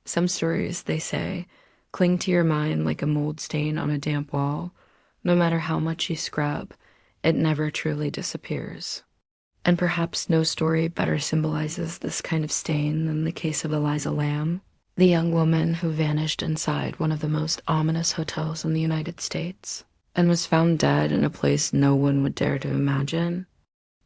Some stories, they say, cling to your mind like a mold stain on a damp wall. No matter how much you scrub, it never truly disappears. And perhaps no story better symbolizes this kind of stain than the case of Elisa Lam, the young woman who vanished inside one of the most ominous hotels in the United States and was found dead in a place no one would dare to imagine.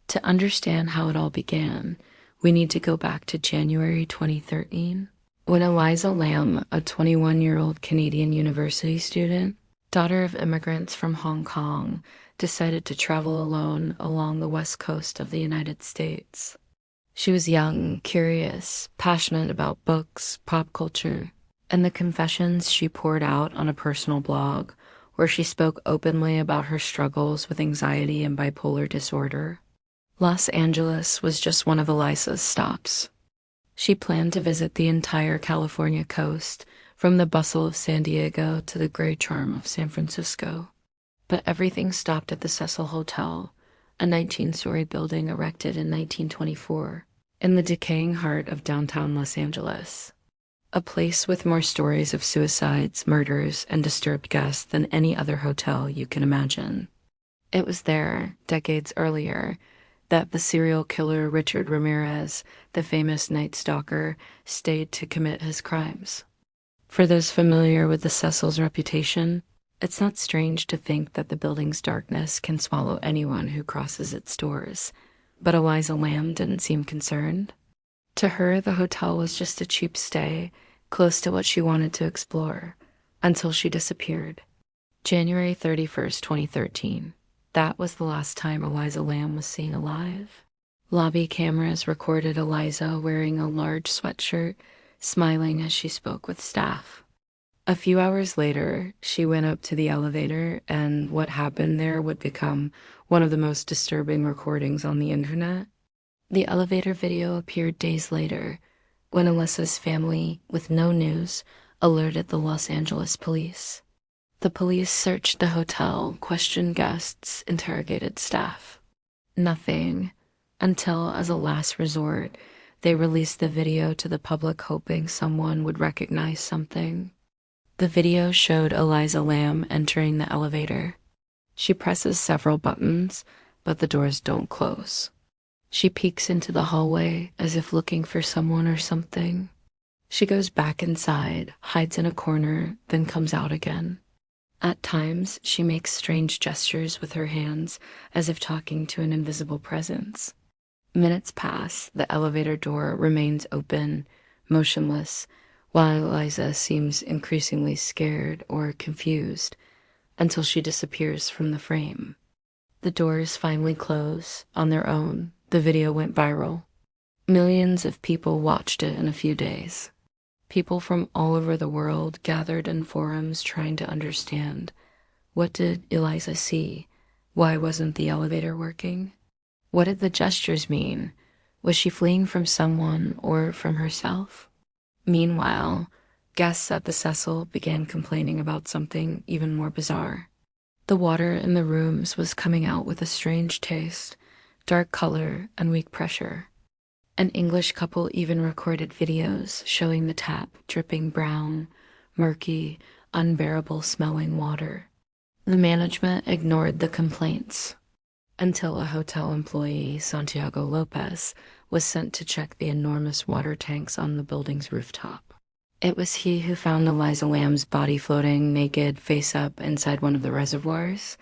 To understand how it all began, we need to go back to January 2013, when Elisa Lam, a 21-year-old Canadian university student, daughter of immigrants from Hong Kong, decided to travel alone along the west coast of the United States. She was young, curious, passionate about books, pop culture, and the confessions she poured out on a personal blog, where she spoke openly about her struggles with anxiety and bipolar disorder. Los Angeles was just one of Elisa's stops. She planned to visit the entire California coast, from the bustle of San Diego to the gray charm of San Francisco. But everything stopped at the Cecil Hotel, a 19-story building erected in 1924, in the decaying heart of downtown Los Angeles. A place with more stories of suicides, murders, and disturbed guests than any other hotel you can imagine. It was there, decades earlier, that the serial killer Richard Ramirez, the famous Night Stalker, stayed to commit his crimes. For those familiar with the Cecil's reputation, it's not strange to think that the building's darkness can swallow anyone who crosses its doors. But Elisa Lam didn't seem concerned. To her, the hotel was just a cheap stay, close to what she wanted to explore, until she disappeared. January 31st, 2013. That was the last time Elisa Lam was seen alive. Lobby cameras recorded Elisa wearing a large sweatshirt, smiling as she spoke with staff. A few hours later, she went up to the elevator, and what happened there would become one of the most disturbing recordings on the internet. The elevator video appeared days later, when Elisa's family, with no news, alerted the Los Angeles police. The police searched the hotel, questioned guests, interrogated staff. Nothing, until, as a last resort, they released the video to the public, hoping someone would recognize something. The video showed Elisa Lam entering the elevator. She presses several buttons, but the doors don't close. She peeks into the hallway as if looking for someone or something. She goes back inside, hides in a corner, then comes out again. At times, she makes strange gestures with her hands, as if talking to an invisible presence. Minutes pass, the elevator door remains open, motionless, while Elisa seems increasingly scared or confused, until she disappears from the frame. The doors finally close on their own. The video went viral. Millions of people watched it in a few days. People from all over the world gathered in forums trying to understand. What did Elisa see? Why wasn't the elevator working? What did the gestures mean? Was she fleeing from someone or from herself? Meanwhile, guests at the Cecil began complaining about something even more bizarre. The water in the rooms was coming out with a strange taste, dark color, and weak pressure. An English couple even recorded videos showing the tap dripping brown, murky, unbearable smelling water. The management ignored the complaints until a hotel employee, Santiago Lopez, was sent to check the enormous water tanks on the building's rooftop. It was he who found Elisa Lam's body floating naked, face up, inside one of the reservoirs.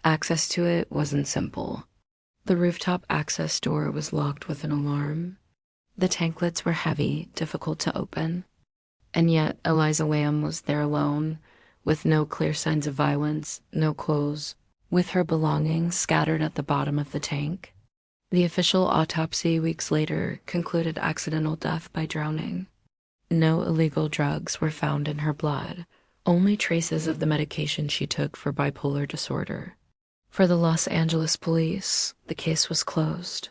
Access to it wasn't simple. The rooftop access door was locked with an alarm. The tanklets were heavy, difficult to open. And yet Elisa Lam was there alone, with no clear signs of violence, no clothes, with her belongings scattered at the bottom of the tank. The official autopsy weeks later concluded accidental death by drowning. No illegal drugs were found in her blood, only traces of the medication she took for bipolar disorder. For the Los Angeles police, the case was closed.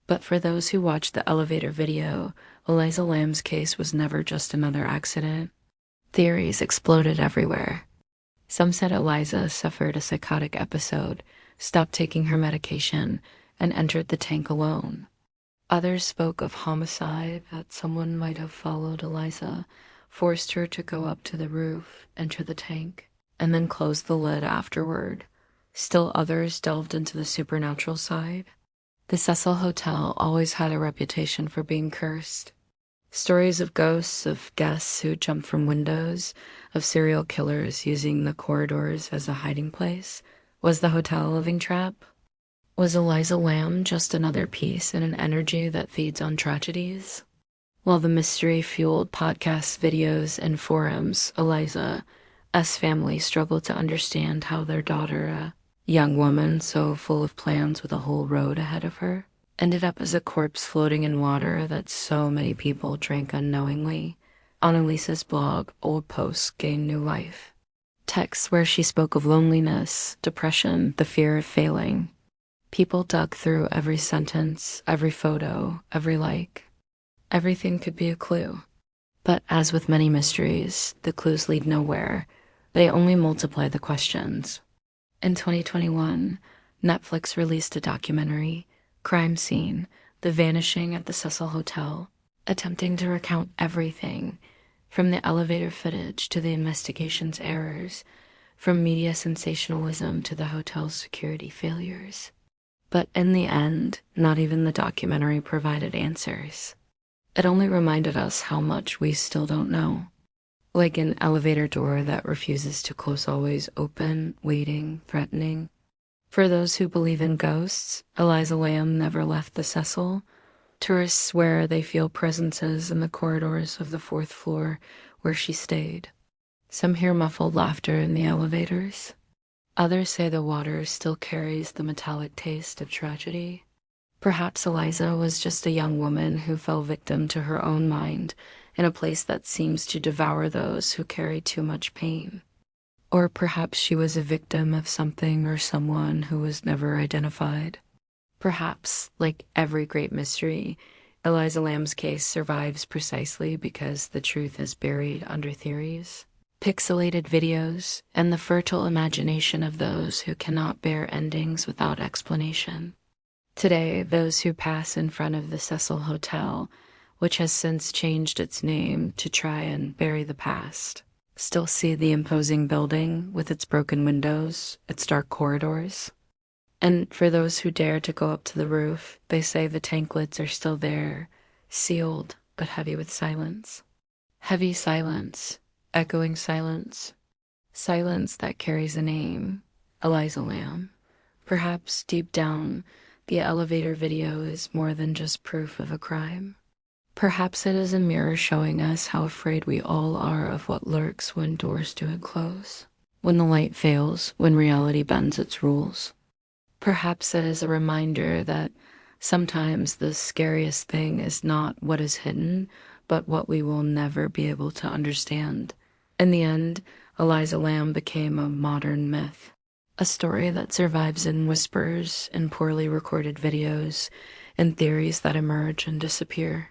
But for those who watched the elevator video, Elisa Lam's case was never just another accident. Theories exploded everywhere. Some said Elisa suffered a psychotic episode, stopped taking her medication, and entered the tank alone. Others spoke of homicide, that someone might have followed Elisa, forced her to go up to the roof, enter the tank, and then close the lid afterward. Still others delved into the supernatural side. The Cecil Hotel always had a reputation for being cursed. Stories of ghosts, of guests who jumped from windows, of serial killers using the corridors as a hiding place. Was the hotel a living trap? Was Elisa Lam just another piece in an energy that feeds on tragedies? While the mystery-fueled podcasts, videos, and forums, Elisa's family struggled to understand how their daughter, a young woman so full of plans with a whole road ahead of her, ended up as a corpse floating in water that so many people drank unknowingly. On Elisa's blog, old posts gained new life. Texts where she spoke of loneliness, depression, the fear of failing. People dug through every sentence, every photo, every like. Everything could be a clue. But as with many mysteries, the clues lead nowhere. They only multiply the questions. In 2021, Netflix released a documentary, Crime Scene, The Vanishing at the Cecil Hotel, attempting to recount everything, from the elevator footage to the investigation's errors, from media sensationalism to the hotel's security failures. But in the end, not even the documentary provided answers. It only reminded us how much we still don't know. Like an elevator door that refuses to close, always open, waiting, threatening. For those who believe in ghosts, Elisa Lam never left the Cecil. Tourists swear they feel presences in the corridors of the 4th floor where she stayed. Some hear muffled laughter in the elevators. Others say the water still carries the metallic taste of tragedy. Perhaps Elisa was just a young woman who fell victim to her own mind in a place that seems to devour those who carry too much pain. Or perhaps she was a victim of something or someone who was never identified. Perhaps, like every great mystery, Elisa Lam's case survives precisely because the truth is buried under theories, pixelated videos, and the fertile imagination of those who cannot bear endings without explanation. Today, those who pass in front of the Cecil Hotel, which has since changed its name to try and bury the past, still see the imposing building with its broken windows, its dark corridors. And for those who dare to go up to the roof, they say the tank lids are still there, sealed but heavy with silence. Heavy silence, echoing silence. Silence that carries a name, Elisa Lam. Perhaps deep down, the elevator video is more than just proof of a crime. Perhaps it is a mirror showing us how afraid we all are of what lurks when doors do close, when the light fails, when reality bends its rules. Perhaps it is a reminder that sometimes the scariest thing is not what is hidden, but what we will never be able to understand. In the end, Elisa Lam became a modern myth. A story that survives in whispers, in poorly recorded videos, in theories that emerge and disappear.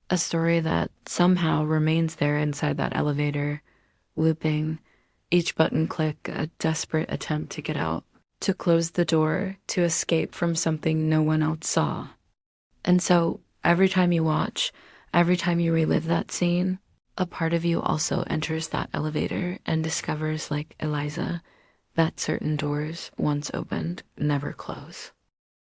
A story that somehow remains there inside that elevator, looping, each button click a desperate attempt to get out, to close the door, to escape from something no one else saw. And so, every time you watch, every time you relive that scene, a part of you also enters that elevator and discovers, like Elisa, that certain doors, once opened, never close.